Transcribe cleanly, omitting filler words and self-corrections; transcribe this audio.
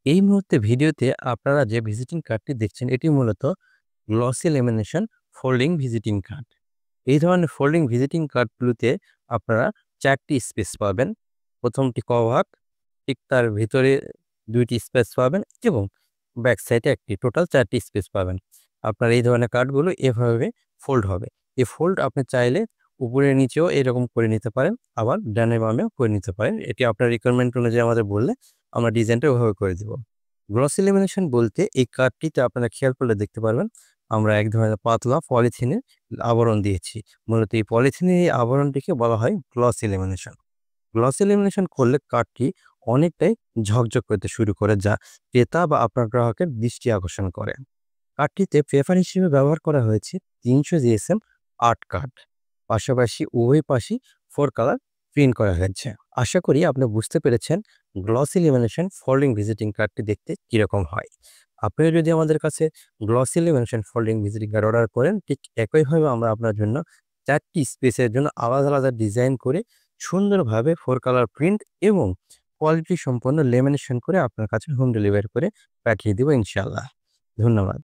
এই মুহূর্তে ভিডিওতে আপনারা যে ভিজিটিং কার্ডটি দেখছেন এটি মূলত glossy lamination folding visiting card. এই ধরনের ফোল্ডিং ভিজিটিং কার্ডগুলোতে আপনারা ৪ টি স্পেস পাবেন। ১ম টি কভার, ঠিক তার ভিতরে ২ টি স্পেস পাবেন এবং ব্যাক সাইডে ১ টি, টোটাল ৪ টি স্পেস পাবেন। আপনার এই ধরনের কার্ডগুলো এভাবে ফোল্ড হবে। এই ফোল্ড আপনি চাইলে উপরে নিচেও এরকম করে নিতে পারেন, আবার ডানে বামেও করে নিতে পারেন। এটি আপনার রিকোয়ারমেন্ট অনুযায়ী আমাদের বললে আমরা ডিজাইনটা ওভাবে করে দিব। গ্লসি লেমিনেশন বলতে এই কার্ডটিতে আপনারা খেয়াল করলে দেখতে পারবেন আমরা এক ধরনের পাতলা পলিথিনের আবরণ দিয়েছি। মূলত এই পলিথিনের এই আবরণটিকে বলা হয় গ্লসি লেমিনেশন। গ্লসি লেমিনেশন করলে কার্ডটি অনেকটাই ঝকঝক করতে শুরু করে, যা ক্রেতা বা আপনার গ্রাহকের দৃষ্টি আকর্ষণ করে। কার্ডটিতে পেপার হিসেবে ব্যবহার করা হয়েছে ৩০০ জিএসএম আর্ট কার্ড। পাশাপাশি উভয় পাশেই 4 কালার প্রিন্ট করা হয়েছে। আশা করি আপনি বুঝতে পেরেছেন গ্লসি লেমিনেশন ফোল্ডিং ভিজিটিং কার্ডটি দেখতে কিরকম হয়। আপনিও যদি আমাদের কাছে glossy lamination folding visiting card order করেন, ঠিক একইভাবে আমরা আপনার জন্য ৪ টি স্পেসের জন্য আলাদা, আলাদা ডিজাইন করে সুন্দরভাবে 4 কালার প্রিন্ট এবং কোয়ালিটি সম্পন্ন লেমিনেশন করে আপনার কাছে হোম ডেলিভারি করে পাঠিয়ে দিব ইনশাআল্লাহ। ধন্যবাদ।